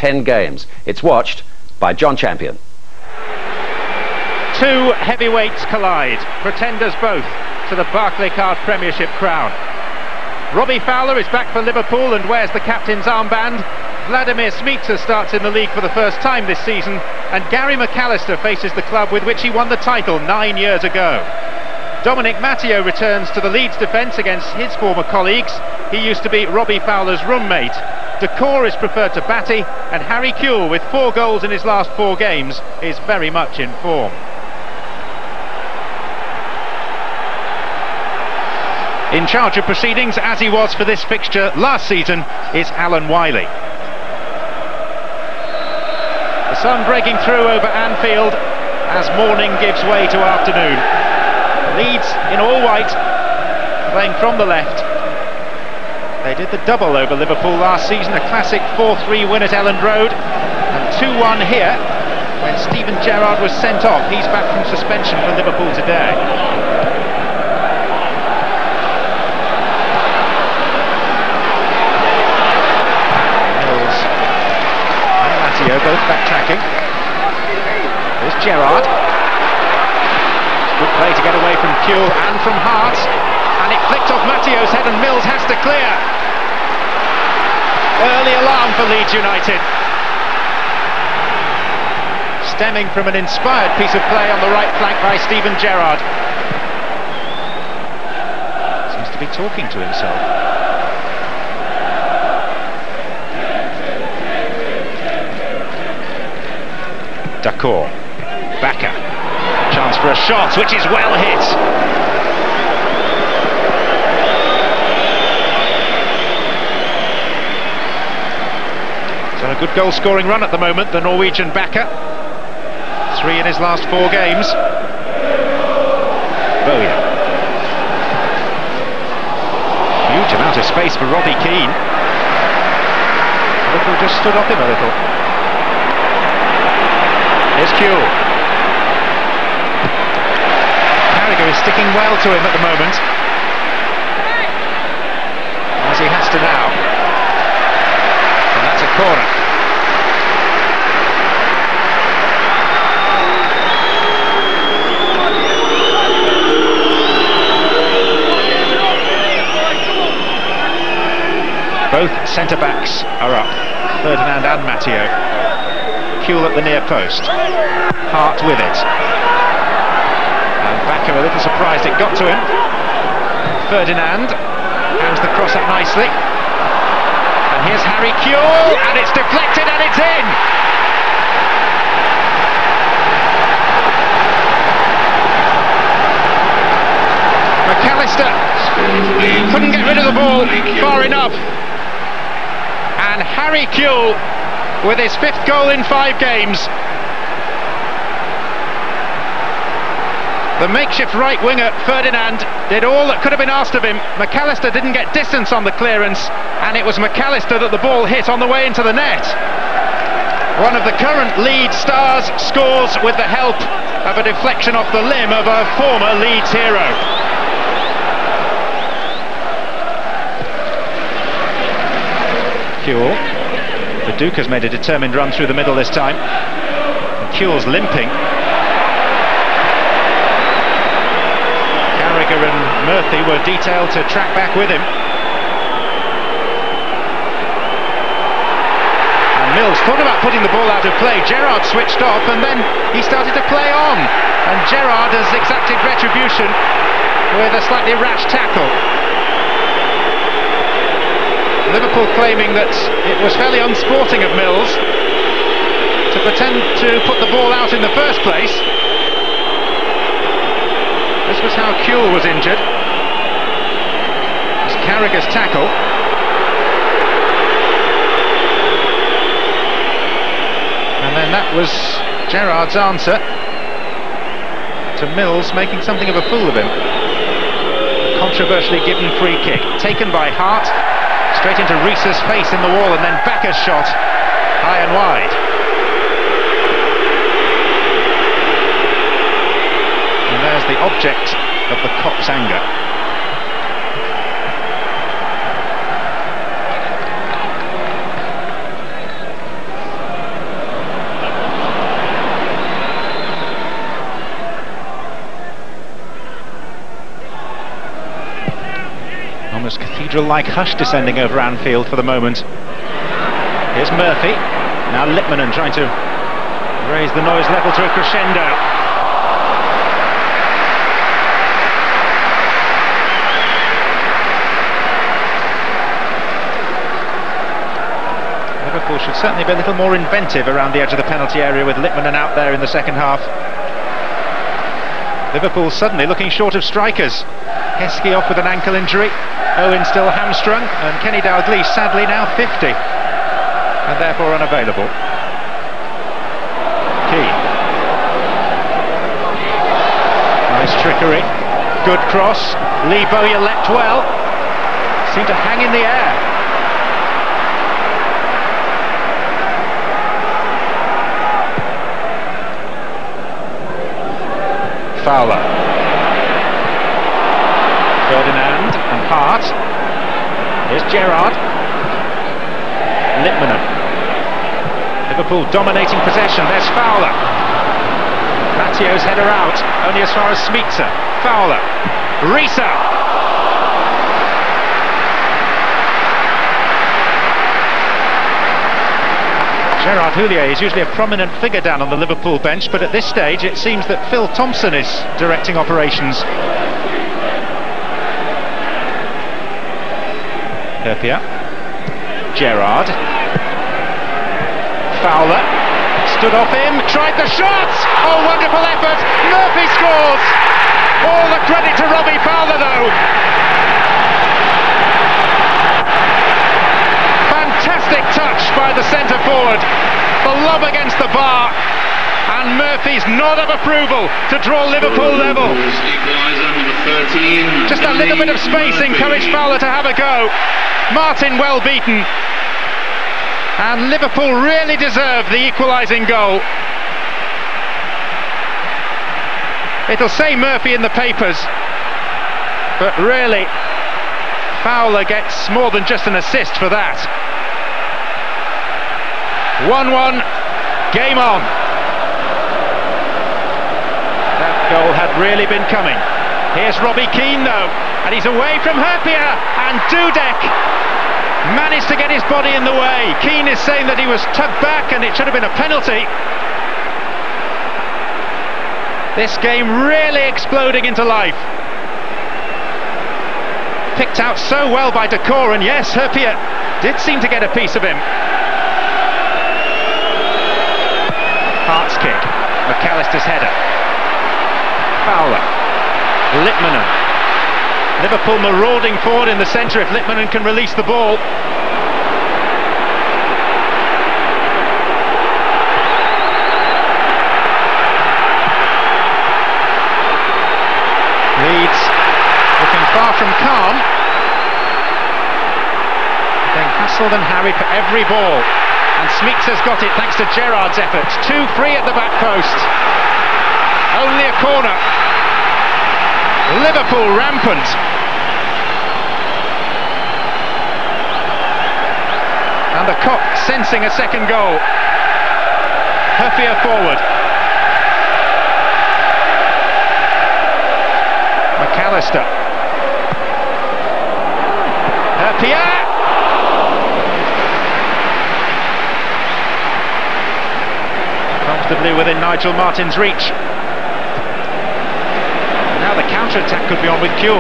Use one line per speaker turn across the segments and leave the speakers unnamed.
10 games. It's watched by John Champion.
Two heavyweights collide, pretenders both to the Barclaycard Premiership crown. Robbie Fowler is back for Liverpool and wears the captain's armband. Vladimir Smica starts in the league for the first time this season, and Gary McAllister faces the club with which he won the title 9 years ago. Dominic Matteo returns to the Leeds defence against his former colleagues. He used to be Robbie Fowler's roommate. Decor is preferred to Batty, and Harry Kewell, with 4 goals in his last 4 games, is very much in form. In charge of proceedings, as he was for this fixture last season, is Alan Wiley. The sun breaking through over Anfield as morning gives way to afternoon. Leeds in all white, playing from the left. They did the double over Liverpool last season, a classic 4-3 win at Elland Road, and 2-1 here when Steven Gerrard was sent off. He's back from suspension for Liverpool today. Mills and Matteo both backtracking. There's Gerrard. Good play to get away from Kewell and from Hart, and it flicked off Matteo's head and Mills has to clear. Early alarm for Leeds United. Stemming from an inspired piece of play on the right flank by Steven Gerrard. Seems to be talking to himself. Decor. Backer. Chance for a shot, which is well hit. He's on a good goal-scoring run at the moment, the Norwegian backer. 3 in his last 4 games. Bowyer. Huge amount of space for Robbie Keane. Liverpool just stood off him a little. Here's Kewell. Is sticking well to him at the moment, as he has to now, and that's a corner. Both centre-backs are up, Ferdinand and Matteo. Kewell at the near post, Hart with it. Backer a little surprised it got to him. Ferdinand hands the cross up nicely. And here's Harry Kewell, and it's deflected and it's in! McAllister couldn't get rid of the ball far enough. And Harry Kewell with his 5th goal in 5 games. The makeshift right winger, Ferdinand, did all that could have been asked of him. McAllister didn't get distance on the clearance, and it was McAllister that the ball hit on the way into the net. One of the current Leeds stars scores with the help of a deflection off the limb of a former Leeds hero. Kewell. The Duke has made a determined run through the middle this time. And Kewell's limping. And Murphy were detailed to track back with him. And Mills thought about putting the ball out of play. Gerrard switched off and then he started to play on. And Gerrard has exacted retribution with a slightly rash tackle. Liverpool claiming that it was fairly unsporting of Mills to pretend to put the ball out in the first place. This was how Kewell was injured. It's Carragher's tackle. And then that was Gerrard's answer to Mills making something of a fool of him. A controversially given free kick, taken by Hart, straight into Reese's face in the wall, and then Backer's shot, high and wide. There's the object of the cop's anger. cathedral-like hush descending over Anfield for the moment. Here's Murphy. Now Lippmanen trying to raise the noise level to a crescendo. Liverpool should certainly be a little more inventive around the edge of the penalty area with Lippmanen out there in the second half. Liverpool suddenly looking short of strikers. Heskey off with an ankle injury, Owen still hamstrung, and Kenny Dalglish sadly now 50 and therefore unavailable. Keane. Nice trickery, good cross. Lee Bowyer leapt well, seemed to hang in the air. Fowler. Ferdinand and Hart. Here's Gerrard. Lippmanen. Liverpool dominating possession. There's Fowler. Mattio's header out, only as far as Smica. Fowler. Risa. Gerard Houllier is usually a prominent figure down on the Liverpool bench, but at this stage it seems that Phil Thompson is directing operations. Herpia. Gerrard. Fowler. Stood off him, tried the shot! Oh, wonderful effort! Murphy scores! All the credit to Robbie Fowler though! Fantastic touch by the centre forward. The lob against the bar, and Murphy's nod of approval to draw Liverpool level. Just a little bit of space encouraged Fowler to have a go. Martin well beaten, and Liverpool really deserve the equalising goal. It'll say Murphy in the papers, but really Fowler gets more than just an assist for that. 1-1, game on. That goal had really been coming. Here's Robbie Keane though, and he's away from Herpia, and Dudek managed to get his body in the way. Keane is saying that he was tugged back and it should have been a penalty. This game really exploding into life. Picked out so well by Decor, and yes, Herpia did seem to get a piece of him. Hart's kick, McAllister's header. Fowler. Lippmanen. Liverpool marauding forward in the centre if Lippmanen can release the ball. Leeds looking far from calm. Being hassled and harried for every ball. And Smica's got it thanks to Gerrard's efforts. 2-3 at the back post. Only a corner. Liverpool rampant. And the Kop sensing a second goal. Herpia forward. McAllister. Herpia. Comfortably within Nigel Martin's reach. Now the counter-attack could be on with Cure.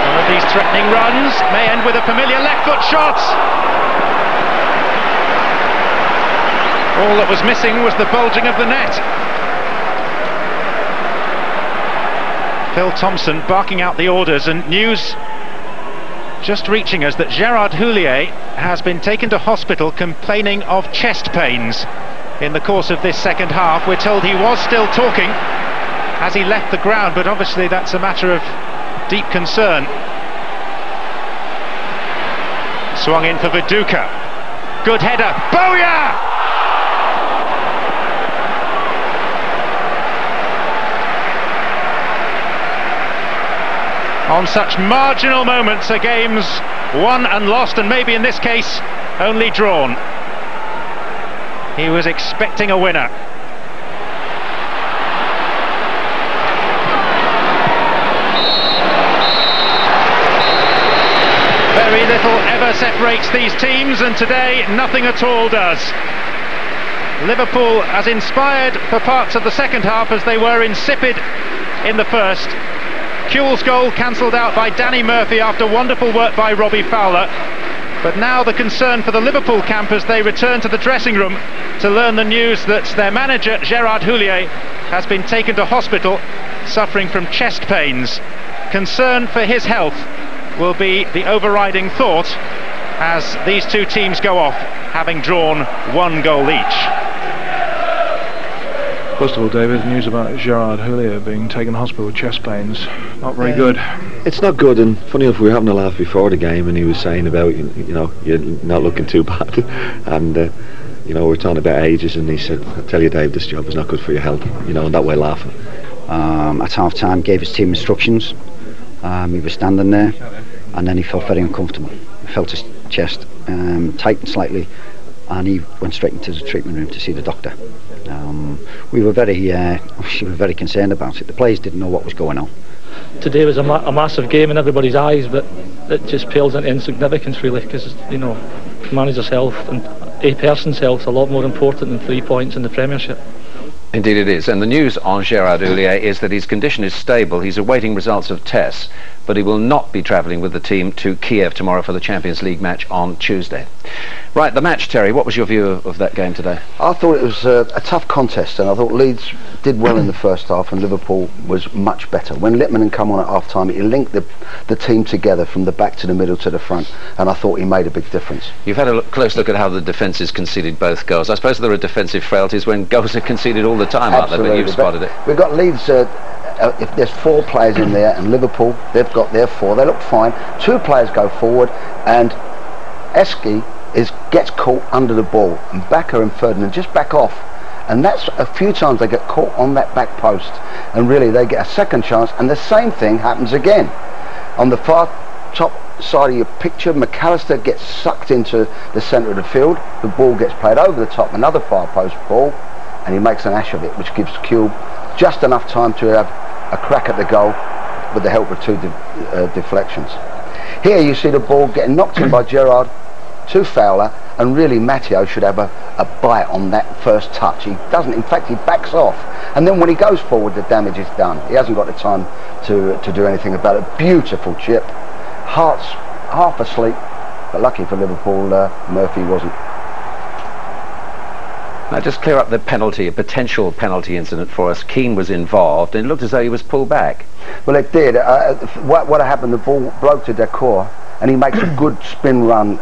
One of these threatening runs may end with a familiar left-foot shot. All that was missing was the bulging of the net. Phil Thompson barking out the orders, and news just reaching us that Gerard Houllier has been taken to hospital complaining of chest pains in the course of this second half. We're told he was still talking as he left the ground, but obviously that's a matter of deep concern. Swung in for Viduka. Good header. Bowyer! On such marginal moments, a game's won and lost, and maybe in this case only drawn. He was expecting a winner. never separates these teams, and today nothing at all does. Liverpool as inspired for parts of the second half as they were insipid in the first. Kewell's goal cancelled out by Danny Murphy after wonderful work by Robbie Fowler. But now the concern for the Liverpool camp as they return to the dressing room to learn the news that their manager Gerard Houllier has been taken to hospital suffering from chest pains. Concern for his health will be the overriding thought as these two teams go off having drawn 1 goal each.
First of all, David, news about Gerard Houllier being taken to hospital with chest pains. Not very good.
It's not good, and funny enough, we were having a laugh before the game, and he was saying about, you know, you're not looking too bad, and you know, we're talking about ages, and he said, I tell you, Dave, this job is not good for your health, you know, and that way laughing.
At half time, gave his team instructions. He was standing there, and then he felt very uncomfortable. He felt his chest tighten slightly, and he went straight into the treatment room to see the doctor. We were very concerned about it. The players didn't know what was going on.
Today was a massive game in everybody's eyes, but it just pales into insignificance really, because, you know, manager's health and a person's health is a lot more important than 3 points in the Premiership.
Indeed it is, and the news on Gerard Houllier is that his condition is stable. He's awaiting results of tests, but he will not be travelling with the team to Kiev tomorrow for the Champions League match on Tuesday. Right, the match, Terry, what was your view of that game today?
I thought it was a tough contest, and I thought Leeds did well in the first half and Liverpool was much better. When Littman had come on at half-time, he linked the team together from the back to the middle to the front, and I thought he made a big difference. You've had a close look at how the defences conceded both goals. I suppose there are defensive frailties when goals are conceded all the time, aren't there? But you've spotted it. We've got Leeds, if there's 4 players in there, and Liverpool, they've got their 4, they look fine. 2 players go forward, and Eski gets caught under the ball, and Bakker and Ferdinand just back off, and that's a few times they get caught on that back post, and really they get a second chance, and the same thing happens again. On the far top side of your picture, McAllister gets sucked into the centre of the field, the ball gets played over the top, another far post ball, and he makes an ash of it, which gives Cube just enough time to have a crack at the goal with the help of 2 deflections. Here you see the ball getting knocked in by Gerard to Fowler, and really Matteo should have a bite on that first touch. He doesn't, in fact he backs off, and then when he goes forward the damage is done. He hasn't got the time to do anything about it. Beautiful chip, Hart's half asleep, but lucky for Liverpool, Murphy wasn't.
Now just clear up the penalty, a potential penalty incident for us. Keane was involved and it looked as though he was pulled back.
Well, it did. What happened, the ball broke to Decor and he makes a good spin run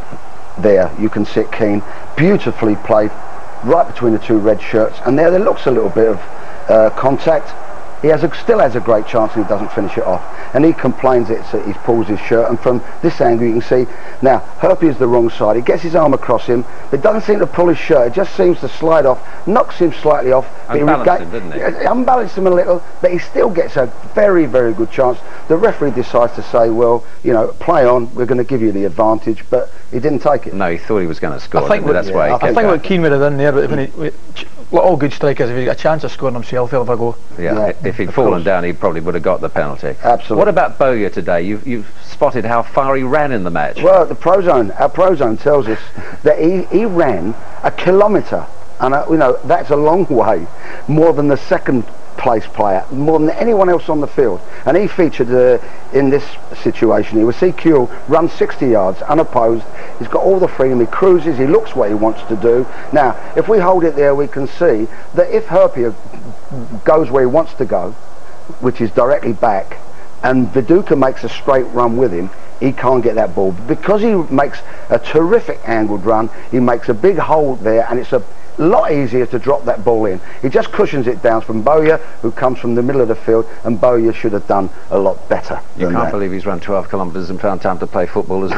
there. You can see Keane, beautifully played right between the 2 red shirts, and there looks a little bit of contact. He still has a great chance and he doesn't finish it off, and he complains he pulls his shirt, and from this angle you can see now Herpy is the wrong side. He gets his arm across him but doesn't seem to pull his shirt, it just seems to slide off, knocks him slightly off.
Unbalanced him, didn't he?
Unbalanced him a little, but he still gets a very, very good chance. The referee decides to say, well, you know, play on, we're going to give you the advantage, but he didn't take it.
No, he thought he was going to score.
I think what Keane would have done there, but like all good strikers, if he got a chance of scoring himself, he'll have a go.
Yeah, if he'd fallen down, he probably would have got the penalty.
Absolutely.
What about Bowyer today? You've spotted how far he ran in the match.
Well, our ProZone tells us that he ran 1 kilometre, and you know, that's a long way, more than the second place player, more than anyone else on the field, and he featured in this situation. He will see Kewell run 60 yards unopposed. He's got all the freedom, he cruises, he looks what he wants to do. Now if we hold it there, we can see that if Herpy goes where he wants to go, which is directly back, and Viduka makes a straight run with him, he can't get that ball. Because he makes a terrific angled run, he makes a big hole there, and it's a lot easier to drop that ball in. He just cushions it down from Bowyer, who comes from the middle of the field, and Bowyer should have done a lot better.
You can't believe he's run 12 kilometres and found time to play football as well.